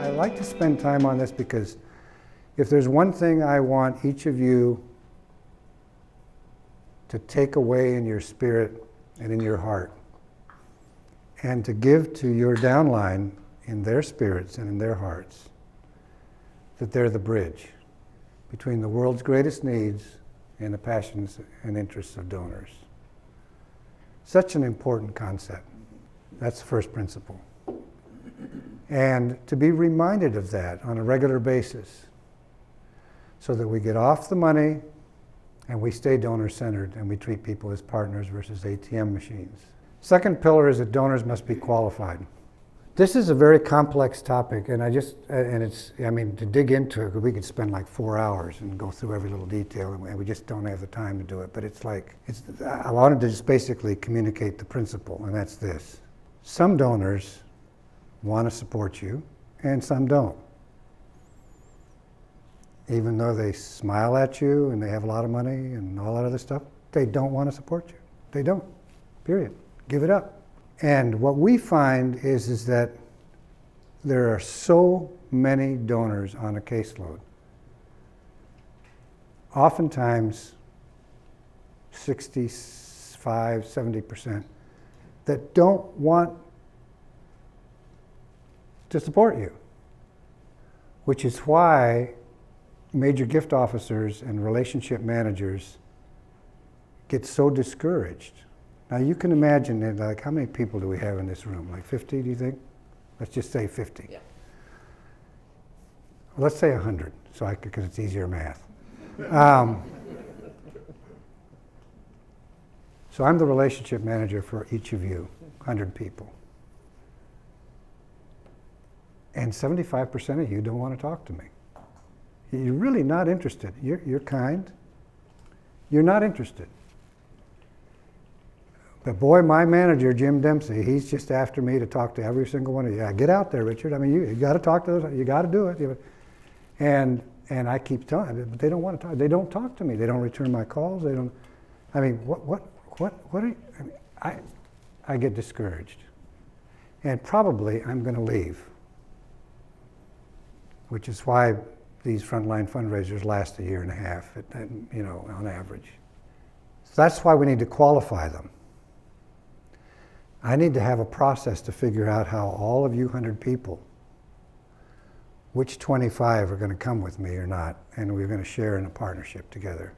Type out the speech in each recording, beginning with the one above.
I like to spend time on this because if there's one thing I want each of you to take away in your spirit and in your heart, and to give to your downline in their spirits and in their hearts, that they're the bridge between the world's greatest needs and the passions and interests of donors. Such an important concept. That's the first principle. And to be reminded of that on a regular basis so that we get off the money and we stay donor-centered and we treat people as partners versus ATM machines. Second pillar is that donors must be qualified. This is a very complex topic, and to dig into it, we could spend like 4 hours and go through every little detail, and we just don't have the time to do it. But I wanted to just basically communicate the principle, and that's this. Some donors want to support you, and some don't. Even though they smile at you and they have a lot of money and all that other stuff, they don't want to support you. They don't, period. Give it up. And what we find is that there are so many donors on a caseload. Oftentimes, 65, 70% that don't want to support you, which is why major gift officers and relationship managers get so discouraged. Now you can imagine that, like, how many people do we have in this room? Like 50, do you think? Let's just say 50. Yeah. Well, let's say 100, because it's easier math. So I'm the relationship manager for each of you, 100 people. And 75% of you don't want to talk to me. You're really not interested. You're kind. You're not interested. But boy, my manager, Jim Dempsey, he's just after me to talk to every single one of you. Yeah, get out there, Richard. I mean, you got to talk to those. You got to do it. And I keep telling them, but they don't want to talk. They don't talk to me. They don't return my calls. They don't. I mean, what are you? I mean, I get discouraged, and probably I'm going to leave. Which is why these frontline fundraisers last a year and a half, on average. So that's why we need to qualify them. I need to have a process to figure out how all of you 100 people, which 25 are going to come with me or not, and we're going to share in a partnership together.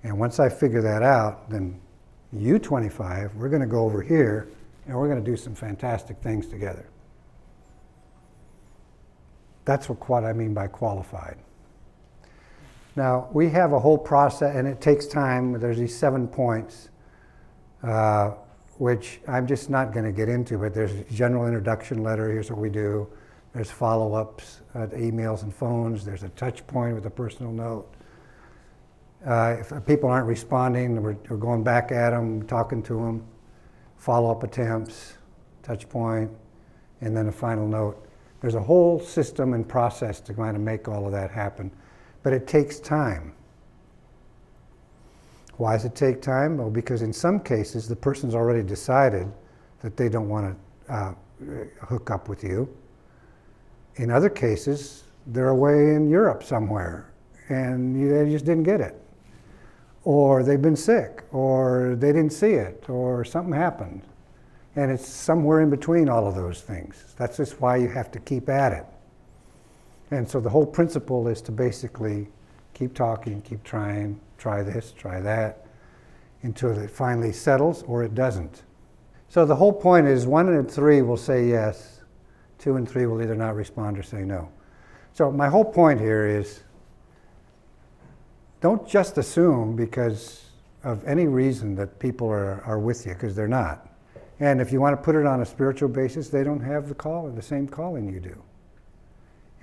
And once I figure that out, then you 25, we're going to go over here and we're going to do some fantastic things together. That's what I mean by qualified. Now, we have a whole process, and it takes time. There's these 7 points, which I'm just not going to get into, but there's a general introduction letter. Here's what we do. There's follow-ups, emails and phones. There's a touch point with a personal note. If people aren't responding, we're going back at them, talking to them, follow-up attempts, touch point, and then a final note. There's a whole system and process to kind of make all of that happen, but it takes time. Why does it take time? Well, because in some cases, the person's already decided that they don't want to hook up with you. In other cases, they're away in Europe somewhere, and they just didn't get it. Or they've been sick, or they didn't see it, or something happened. And it's somewhere in between all of those things. That's just why you have to keep at it. And so the whole principle is to basically keep talking, keep trying, try this, try that, until it finally settles or it doesn't. So the whole point is 1 and 3 will say yes, 2 and 3 will either not respond or say no. So my whole point here is don't just assume because of any reason that people are with you, because they're not. And if you want to put it on a spiritual basis, they don't have the same calling you do.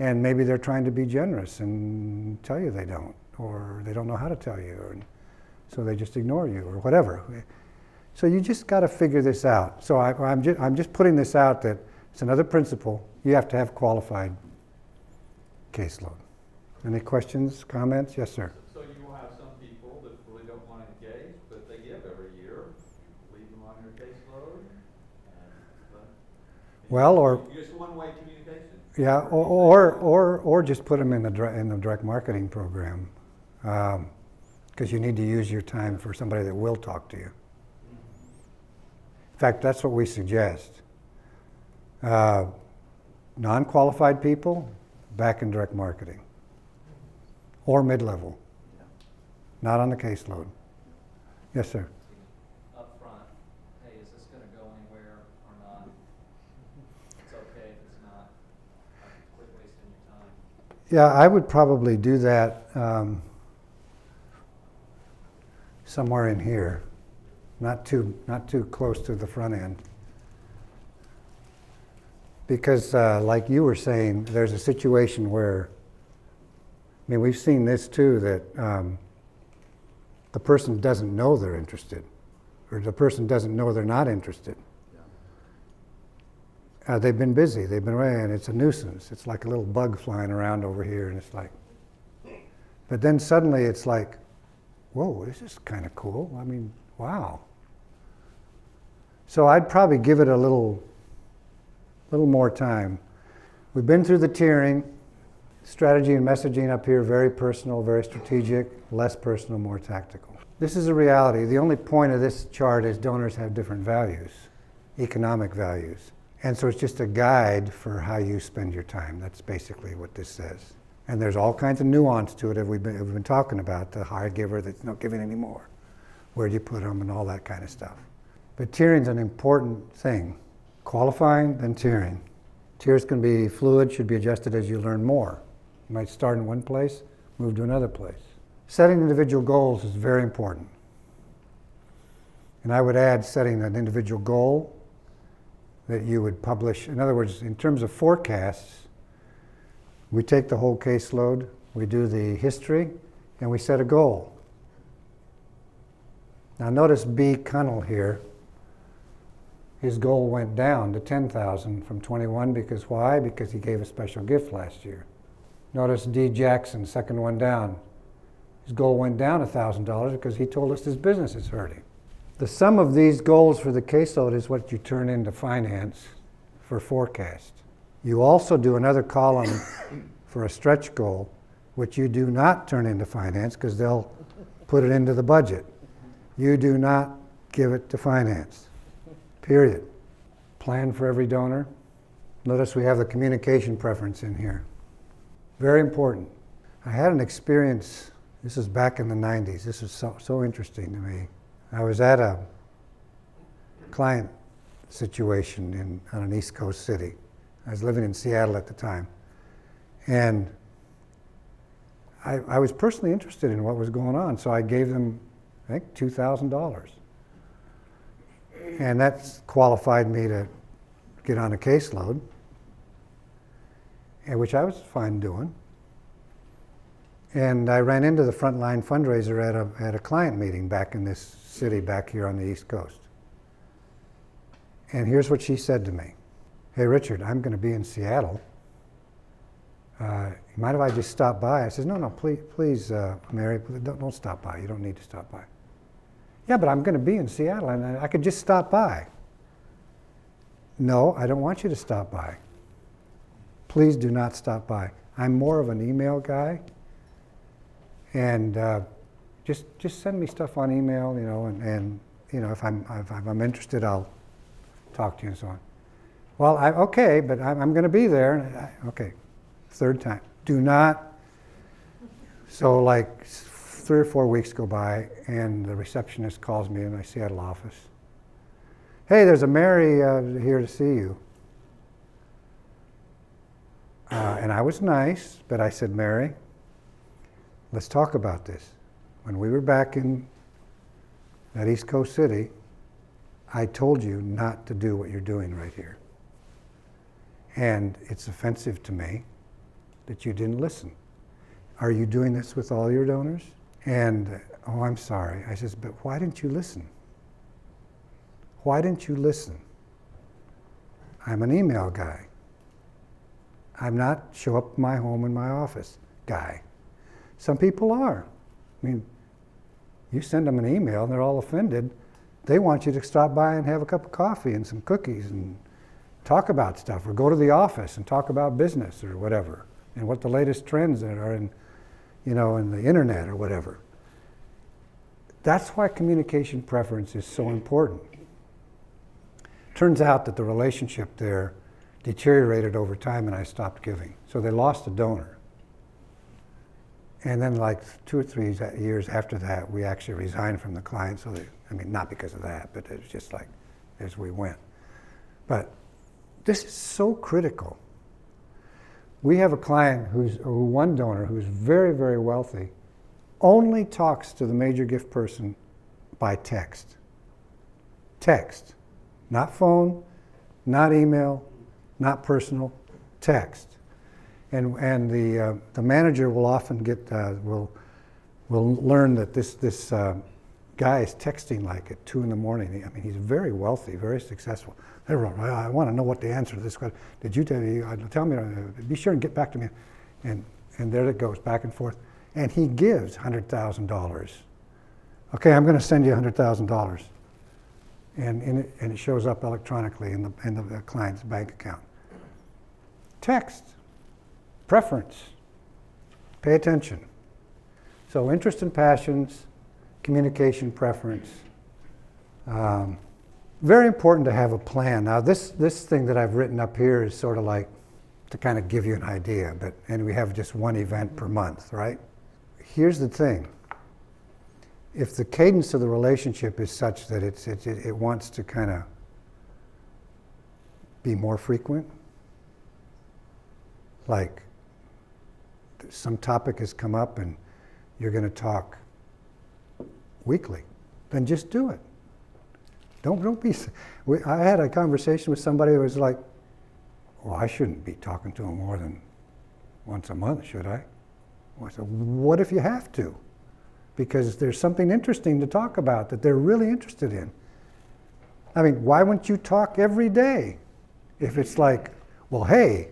And maybe they're trying to be generous and tell you they don't, or they don't know how to tell you, and so they just ignore you, or whatever. So you just got to figure this out. So I'm just putting this out that it's another principle. You have to have qualified caseload. Any questions, comments? Yes, sir. So you will have some people that really don't want to engage, but they give every year. Leave them on your caseload. Well, or just one-way communication. Yeah, or just put them in the direct marketing program, because you need to use your time for somebody that will talk to you. In fact, that's what we suggest. Non-qualified people, back in direct marketing, or mid-level, not on the caseload. Yes, sir. Up front, hey, is this gonna go anywhere or not? It's okay if it's not. Quit wasting your time. Yeah, I would probably do that somewhere in here, not too close to the front end. Because like you were saying, there's a situation where, I mean, we've seen this too, that the person doesn't know they're interested, or the person doesn't know they're not interested. They've been busy, they've been away, and it's a nuisance. It's like a little bug flying around over here, and it's like, but then suddenly it's like, whoa, this is kind of cool. I mean, wow. So I'd probably give it a little more time. We've been through the tiering, strategy and messaging up here, very personal, very strategic, less personal, more tactical. This is a reality. The only point of this chart is donors have different values, economic values. And so it's just a guide for how you spend your time. That's basically what this says. And there's all kinds of nuance to it that we've been talking about, the high giver that's not giving anymore. Where do you put them and all that kind of stuff. But tiering's an important thing. Qualifying, then tiering. Tiers can be fluid, should be adjusted as you learn more. You might start in one place, move to another place. Setting individual goals is very important. And I would add setting an individual goal that you would publish. In other words, in terms of forecasts, we take the whole caseload, we do the history, and we set a goal. Now notice B. Cunnell here. His goal went down to $10,000 from 21 because why? Because he gave a special gift last year. Notice D. Jackson, second one down. His goal went down $1,000 because he told us his business is hurting. The sum of these goals for the caseload is what you turn into finance for forecast. You also do another column for a stretch goal, which you do not turn into finance because they'll put it into the budget. You do not give it to finance. Period. Plan for every donor. Notice we have the communication preference in here. Very important. I had an experience, this is back in the 90s. This is so interesting to me. I was at a client situation on an East Coast city. I was living in Seattle at the time. And I was personally interested in what was going on, so I gave them, I think, $2,000. And that's qualified me to get on a caseload, and which I was fine doing. And I ran into the frontline fundraiser at a client meeting back in this city back here on the East Coast. And here's what she said to me. Hey, Richard, I'm going to be in Seattle. You mind if I just stop by? I said, no, please, Mary, don't stop by. You don't need to stop by. Yeah, but I'm going to be in Seattle, and I could just stop by. No, I don't want you to stop by. Please do not stop by. I'm more of an email guy, and just send me stuff on email, and if I'm interested, I'll talk to you and so on. Well, okay, but I'm going to be there. Okay, third time. Do not. So like 3 or 4 weeks go by, and the receptionist calls me in my Seattle office. Hey, there's a Mary here to see you. And I was nice, but I said, Mary, let's talk about this. When we were back in that East Coast city, I told you not to do what you're doing right here. And it's offensive to me that you didn't listen. Are you doing this with all your donors? And, oh, I'm sorry. I says, but why didn't you listen? Why didn't you listen? I'm an email guy. I'm not show up at my home in my office guy. Some people are. I mean, you send them an email and they're all offended. They want you to stop by and have a cup of coffee and some cookies and talk about stuff, or go to the office and talk about business or whatever, and what the latest trends that are in, in the internet or whatever. That's why communication preference is so important. Turns out that the relationship there deteriorated over time and I stopped giving. So they lost a donor. And then like 2 or 3 years after that, we actually resigned from the client. So not because of that, but it was just like as we went. But this is so critical. We have a client one donor who's very, very wealthy, only talks to the major gift person by text. Text. Not phone, not email, not personal, text. And the manager will often will learn that this guy is texting like at 2 a.m. He's very wealthy, very successful. Everyone, I want to know what the answer to this question. Did you tell me? Be sure and get back to me. And there it goes, back and forth. And he gives $100,000. Okay, I'm going to send you $100,000. And it shows up electronically in the client's bank account. Text, preference, pay attention. So interest and passions, communication preference. Very important to have a plan. Now this thing that I've written up here is sort of like to kind of give you an idea, and we have just one event per month, right? Here's the thing. If the cadence of the relationship is such that it wants to kind of be more frequent, like some topic has come up and you're going to talk weekly, then just do it. Don't be. I had a conversation with somebody who was like, well, I shouldn't be talking to him more than once a month, should I? Well, I said, what if you have to? Because there's something interesting to talk about that they're really interested in. Why wouldn't you talk every day? If it's like, well, hey,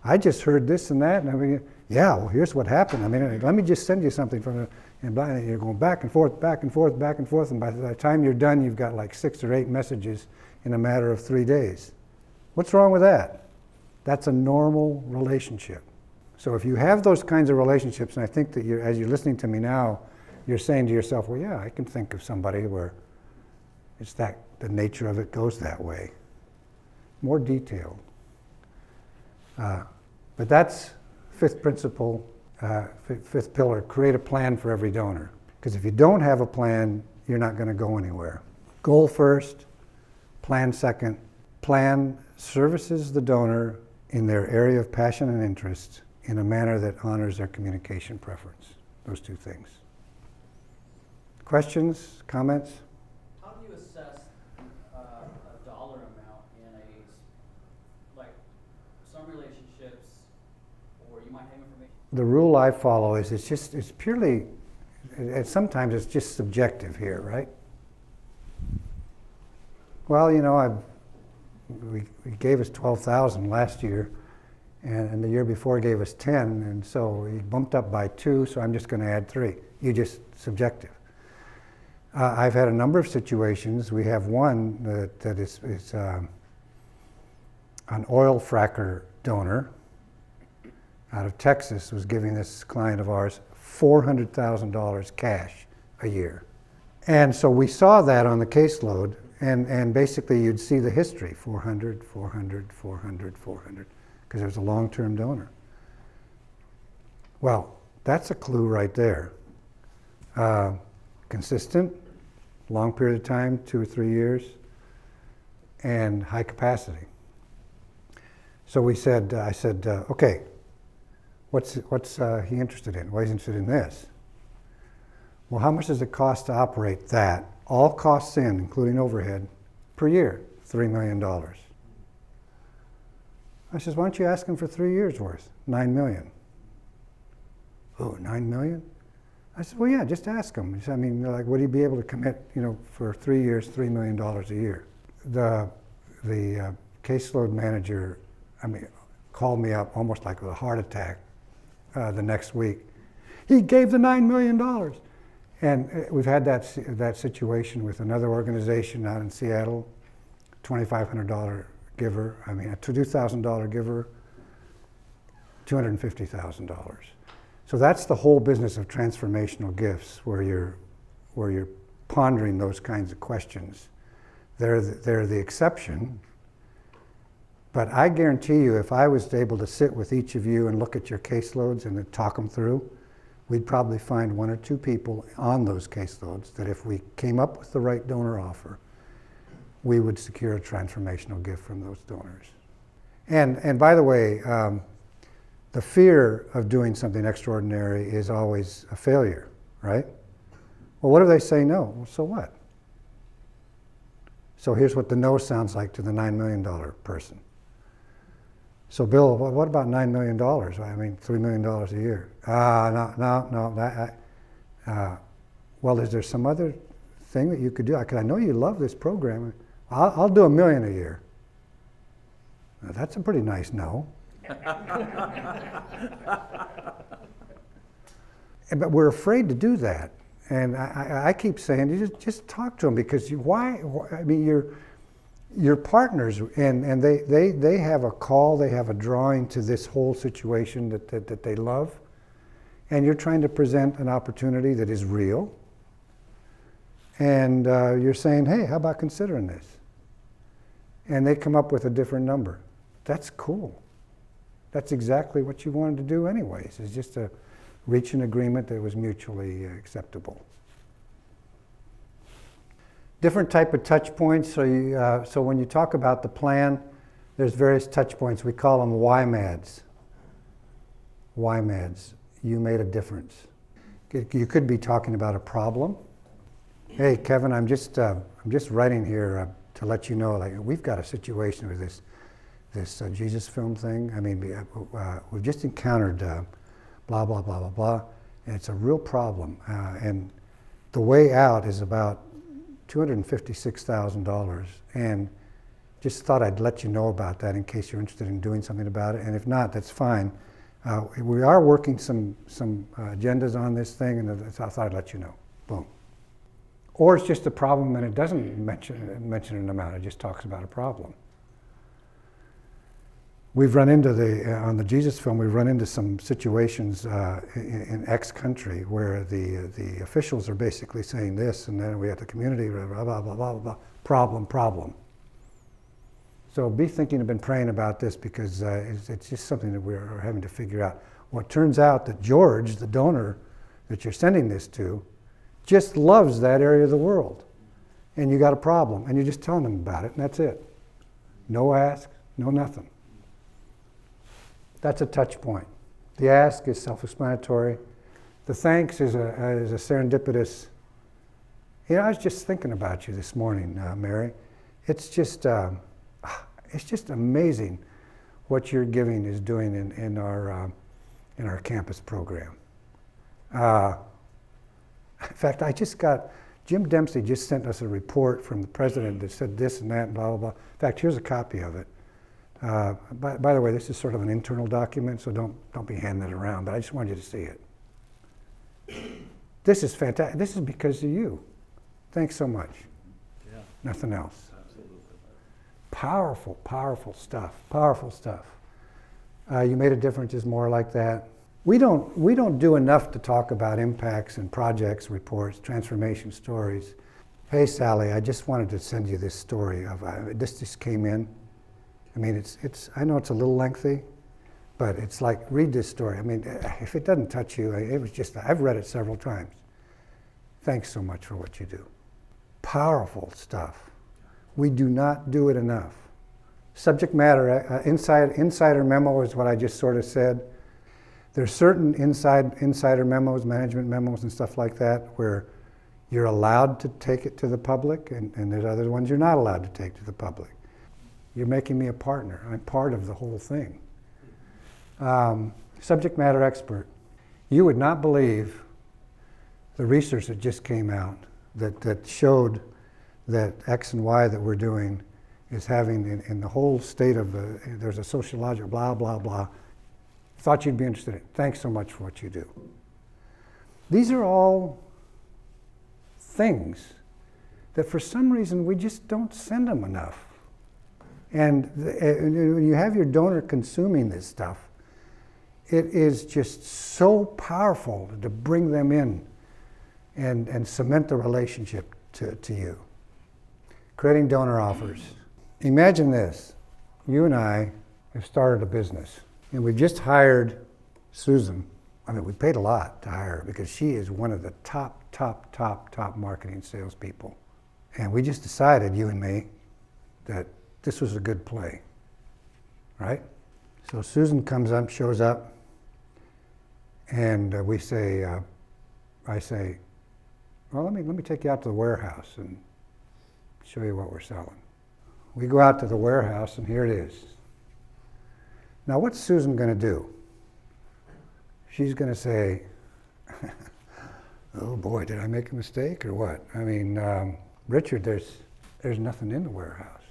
I just heard this and that, and yeah, well, here's what happened. Let me just send you something from and you're going back and forth, back and forth, back and forth, and by the time you're done, you've got like 6 or 8 messages in a matter of 3 days. What's wrong with that? That's a normal relationship. So if you have those kinds of relationships, and I think that as you're listening to me now, you're saying to yourself, well, yeah, I can think of somebody where it's that the nature of it goes that way. More detailed. But that's 5th principle, 5th pillar, create a plan for every donor. Because if you don't have a plan, you're not going to go anywhere. Goal first, plan second. Plan services the donor in their area of passion and interest in a manner that honors their communication preference. Those 2 things. Questions, comments? How do you assess a dollar amount in some relationships, or you might have information? The rule I follow is it's purely, sometimes it's just subjective here, right? Well, we gave us 12,000 last year, and the year before gave us 10, and so we bumped up by 2, so I'm just going to add 3. You just subjective. I've had a number of situations. We have one that is an oil fracker donor out of Texas was giving this client of ours $400,000 cash a year. And so we saw that on the caseload, and basically you'd see the history, 400, 400, 400, 400, because it was a long-term donor. Well, that's a clue right there. Consistent, long period of time, 2 or 3 years, and high capacity. So I said, okay, what's he interested in? Well, he's interested in this. Well, how much does it cost to operate that, all costs in, including overhead, per year? $3 million. I says, why don't you ask him for 3 years worth? $9 million. Oh, $9 million? I said, well, yeah, just ask him. Would he be able to commit, for 3 years, $3 million a year? The caseload manager, called me up almost like with a heart attack the next week. He gave the $9 million. And we've had that situation with another organization out in Seattle, $2,500 giver, I mean a $2,000 giver, $250,000. So that's the whole business of transformational gifts, where you're pondering those kinds of questions. They're the exception, but I guarantee you, if I was able to sit with each of you and look at your caseloads and then talk them through, we'd probably find one or two people on those caseloads that if we came up with the right donor offer, we would secure a transformational gift from those donors. And by the way, the fear of doing something extraordinary is always a failure, right? Well, what if they say no? Well, so what? So here's what the no sounds like to the $9 million person. So Bill, what about $9 million? I mean, $3 million a year. No. Well, is there some other thing that you could do? I know you love this program. I'll do $1 million a year. Now, that's a pretty nice no. But we're afraid to do that. And I keep saying, you just talk to them, because why? I mean, your partners, and they have a call, they have a drawing to this whole situation that they love, and you're trying to present an opportunity that is real, and you're saying, hey, how about considering this? And they come up with a different number. That's cool. That's exactly what you wanted to do anyways, is just to reach an agreement that was mutually acceptable. Different type of touch points. So when you talk about the plan, there's various touch points. We call them YMADs. YMADs. You made a difference. You could be talking about a problem. Hey, Kevin, I'm just writing here to let you know, like, we've got a situation with this Jesus film thing. I mean, we've just encountered blah, blah, blah, blah, blah, and it's a real problem. And the way out is about $256,000, and just thought I'd let you know about that in case you're interested in doing something about it, and if not, that's fine. We are working some agendas on this thing, and I thought I'd let you know. Boom. Or it's just a problem and it doesn't mention an amount, it just talks about a problem. We've run into on the Jesus film, we've run into some situations in X country where the officials are basically saying this, and then we have the community, blah, blah, blah, blah, blah, problem. So be thinking and been praying about this, because it's just something that we're having to figure out. Well, it turns out that George, the donor that you're sending this to, just loves that area of the world. And you got a problem, and you're just telling him about it, and that's it. No ask, no nothing. That's a touch point. The ask is self-explanatory. The thanks is a serendipitous. You know, I was just thinking about you this morning, Mary. It's just amazing what your giving is doing in our campus program. In fact, Jim Dempsey just sent us a report from the president that said this and that and blah, blah, blah. In fact, here's a copy of it. By the way, this is sort of an internal document, so don't be handing it around, but I just wanted you to see it. This is fantastic. This is because of you. Thanks so much. Yeah. Nothing else. Absolutely. Powerful, powerful stuff. Powerful stuff. You made a difference is more like that. We don't do enough to talk about impacts and projects, reports, transformation stories. Hey, Sally, I just wanted to send you this story of this just came in. I mean, I know it's a little lengthy, but it's like, read this story. I mean, if it doesn't touch you, I've read it several times. Thanks so much for what you do. Powerful stuff. We do not do it enough. Subject matter, insider memo is what I just sort of said. There's certain insider memos, management memos and stuff like that, where you're allowed to take it to the public, and there's other ones you're not allowed to take to the public. You're making me a partner. I'm part of the whole thing. Subject matter expert. You would not believe the research that just came out that showed that X and Y that we're doing is having in the whole state of there's a sociological blah, blah, blah. Thought you'd be interested in it. Thanks so much for what you do. These are all things that for some reason we just don't send them enough. And when you have your donor consuming this stuff, it is just so powerful to bring them in and cement the relationship to you. Creating donor offers. Imagine this. You and I have started a business, and we've just hired Susan. I mean, we paid a lot to hire her because she is one of the top marketing salespeople. And we just decided, you and me, that this was a good play, right? So Susan comes up, shows up, and I say, well, let me take you out to the warehouse and show you what we're selling. We go out to the warehouse, and here it is. Now, what's Susan going to do? She's going to say, oh boy, did I make a mistake or what? I mean, Richard, there's nothing in the warehouse.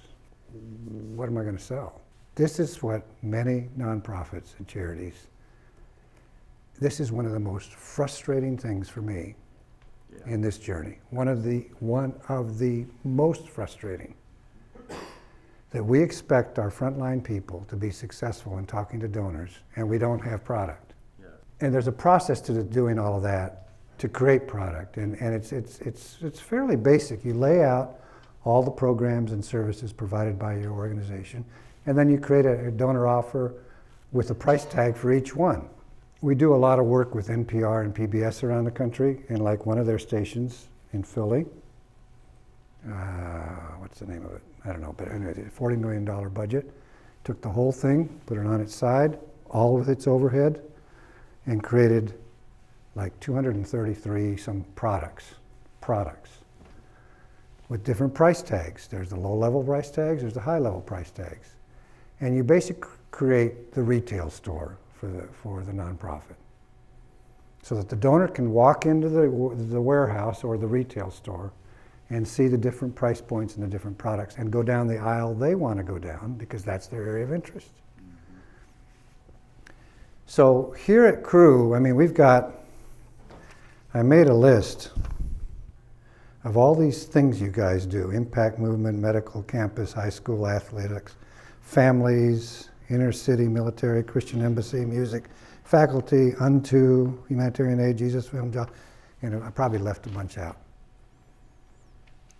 What am I going to sell? This is what many nonprofits and charities, this is one of the most frustrating things for me in this journey. One of the most frustrating. That we expect our frontline people to be successful in talking to donors, and we don't have product. Yeah. And there's a process to doing all of that to create product, and it's fairly basic. You lay out all the programs and services provided by your organization, and then you create a donor offer with a price tag for each one. We do a lot of work with NPR and PBS around the country, and like one of their stations in Philly, what's the name of it? I don't know, but anyway, $40 million budget, took the whole thing, put it on its side, all with its overhead, and created like 233 some products with different price tags. There's the low-level price tags, there's the high-level price tags. And you basically create the retail store for the nonprofit, so that the donor can walk into the warehouse or the retail store and see the different price points and the different products and go down the aisle they want to go down because that's their area of interest. So here at Crew, I mean, I made a list of all these things you guys do: impact movement, medical, campus, high school, athletics, families, inner city, military, Christian embassy, music, faculty, Unto, humanitarian aid, Jesus Film, job. I probably left a bunch out.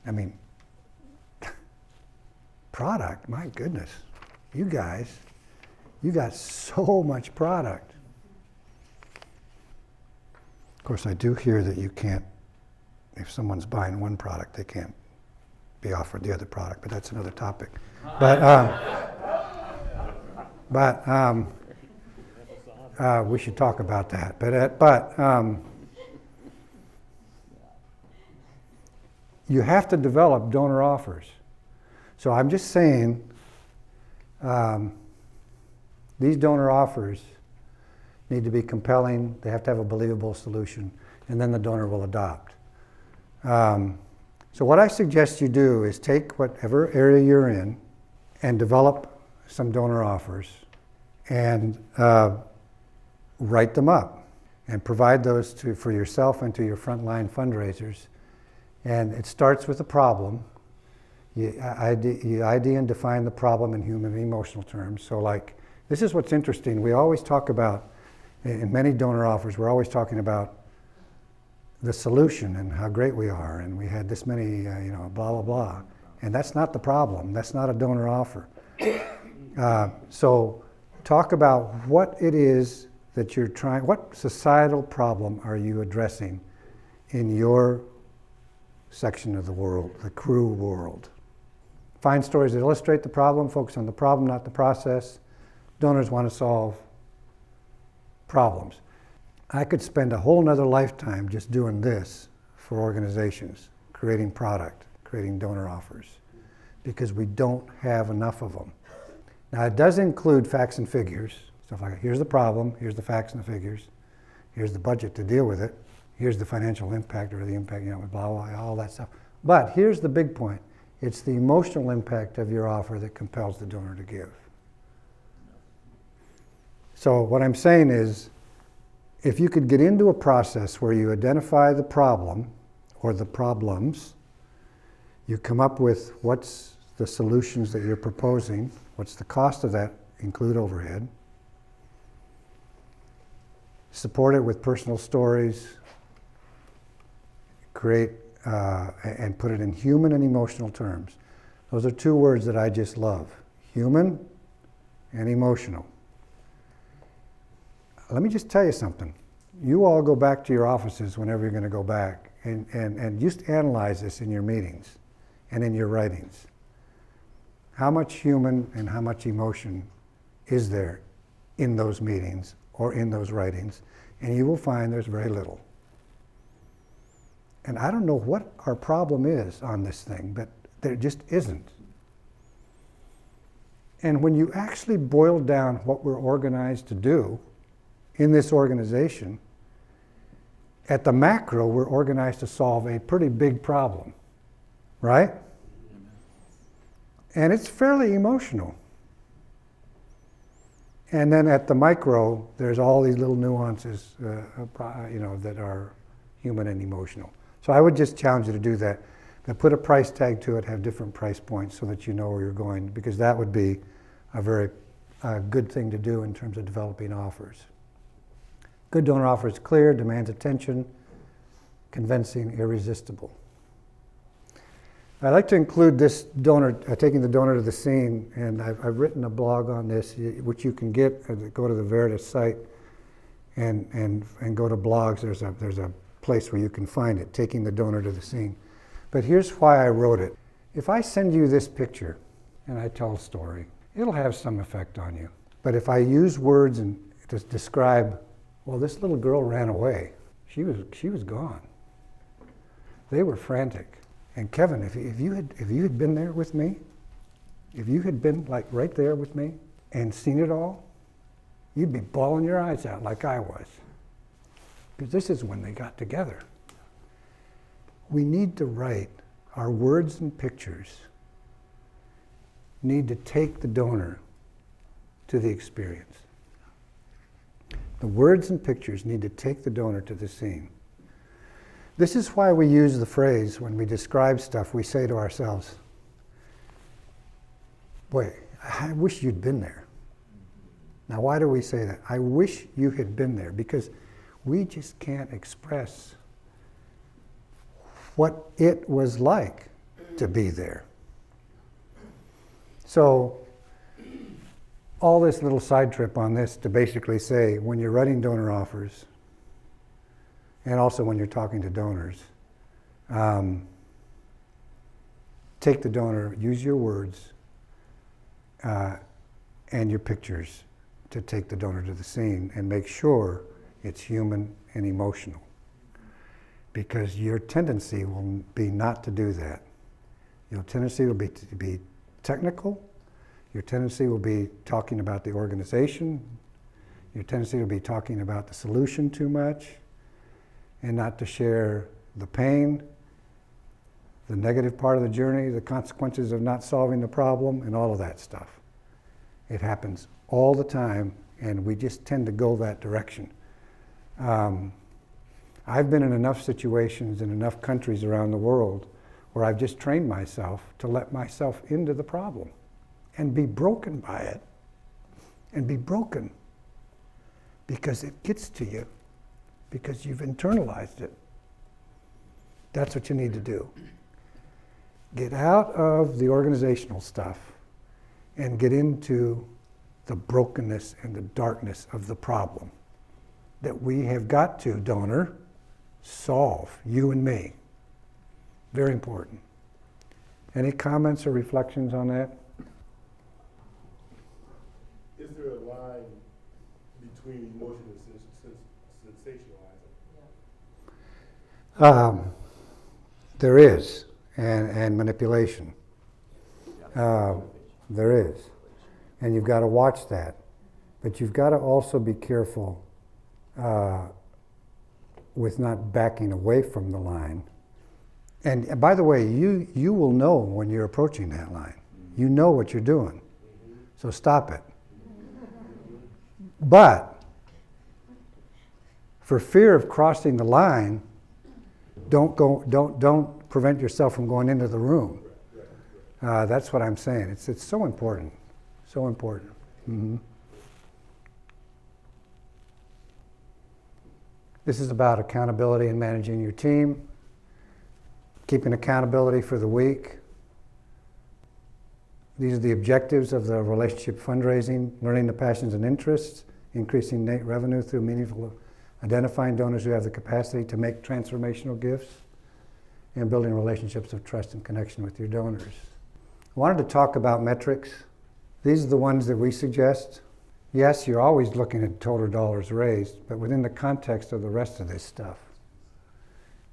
I mean, product, my goodness. You guys, you got so much product. Of course, I do hear that you can't, if someone's buying one product, they can't be offered the other product, but that's another topic. We should talk about that. But you have to develop donor offers. So I'm just saying, these donor offers need to be compelling. They have to have a believable solution, and then the donor will adopt. So what I suggest you do is take whatever area you're in and develop some donor offers and write them up and provide those for yourself and to your frontline fundraisers. And it starts with a problem. You ID and define the problem in human and emotional terms. So like, this is what's interesting. We always talk about, in many donor offers, we're always talking about the solution and how great we are, and we had this many, blah, blah, blah. And that's not the problem. That's not a donor offer. So talk about what it is that you're trying, what societal problem are you addressing in your section of the world, the Crew world. Find stories that illustrate the problem, focus on the problem, not the process. Donors want to solve problems. I could spend a whole nother lifetime just doing this for organizations, creating product, creating donor offers, because we don't have enough of them. Now it does include facts and figures, stuff like, here's the problem, here's the facts and the figures, here's the budget to deal with it, here's the financial impact or the impact, blah, blah, all that stuff. But here's the big point. It's the emotional impact of your offer that compels the donor to give. So what I'm saying is, if you could get into a process where you identify the problem or the problems, you come up with what's the solutions that you're proposing. What's the cost of that? Include overhead. Support it with personal stories. Create and put it in human and emotional terms. Those are two words that I just love. Human and emotional. Let me just tell you something. You all go back to your offices whenever you're going to go back and just analyze this in your meetings and in your writings. How much human and how much emotion is there in those meetings or in those writings? And you will find there's very little. And I don't know what our problem is on this thing, but there just isn't. And when you actually boil down what we're organized to do in this organization, at the macro, we're organized to solve a pretty big problem, right? And it's fairly emotional. And then at the micro, there's all these little nuances, that are human and emotional. So I would just challenge you to do that. Now put a price tag to it, have different price points so that you know where you're going, because that would be a very good thing to do in terms of developing offers. Good donor offer is clear, demands attention, convincing, irresistible. I'd like to include this donor, taking the donor to the scene, and I've written a blog on this, which you can get. Go to the Veritus site and go to blogs. There's a place where you can find it, taking the donor to the scene. But here's why I wrote it. If I send you this picture and I tell a story, it'll have some effect on you. But if I use words and to describe, well, this little girl ran away. She was gone. They were frantic. And Kevin, if you had been there with me, if you had been like right there with me and seen it all, you'd be bawling your eyes out like I was. Because this is when they got together. We need to write our words and pictures need to take the donor to the experience. The words and pictures need to take the donor to the scene. This is why we use the phrase, when we describe stuff, we say to ourselves, boy, I wish you'd been there. Now, why do we say that? I wish you had been there, because we just can't express what it was like to be there. So, all this little side trip on this to basically say, when you're writing donor offers, and also when you're talking to donors, take the donor, use your words and your pictures to take the donor to the scene, and make sure it's human and emotional. Because your tendency will be not to do that. Your tendency will be to be technical. Your tendency will be talking about the organization. Your tendency will be talking about the solution too much, and not to share the pain, the negative part of the journey, the consequences of not solving the problem, and all of that stuff. It happens all the time, and we just tend to go that direction. I've been in enough situations in enough countries around the world where I've just trained myself to let myself into the problem and be broken by it, and be broken because it gets to you, because you've internalized it. That's what you need to do. Get out of the organizational stuff and get into the brokenness and the darkness of the problem that we have got to, donor, solve, you and me. Very important. Any comments or reflections on that? Is there a line between emotion and sensationalizing? There is, and manipulation. There is. And you've got to watch that. But you've got to also be careful with not backing away from the line. And by the way, you will know when you're approaching that line. You know what you're doing. So stop it. But for fear of crossing the line, don't prevent yourself from going into the room. That's what I'm saying. It's so important. So important. Mhm. This is about accountability and managing your team, keeping accountability for the week. These are the objectives of the relationship fundraising: learning the passions and interests, increasing net revenue through meaningful, identifying donors who have the capacity to make transformational gifts, and building relationships of trust and connection with your donors. I wanted to talk about metrics. These are the ones that we suggest. Yes, you're always looking at total dollars raised, but within the context of the rest of this stuff.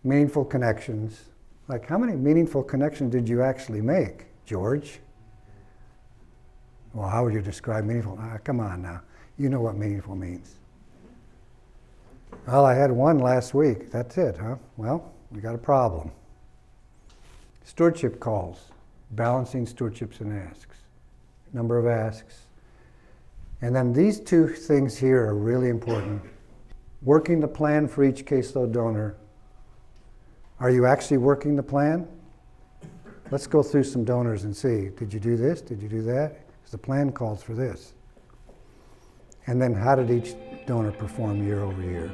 Meaningful connections. Like, how many meaningful connections did you actually make, George? Well, how would you describe meaningful? Come on now. You know what meaningful means. Well, I had one last week. That's it, huh? Well, we got a problem. Stewardship calls. Balancing stewardships and asks. Number of asks. And then these two things here are really important. Working the plan for each caseload donor. Are you actually working the plan? Let's go through some donors and see. Did you do this? Did you do that? Because the plan calls for this. And then how did each donor perform year over year?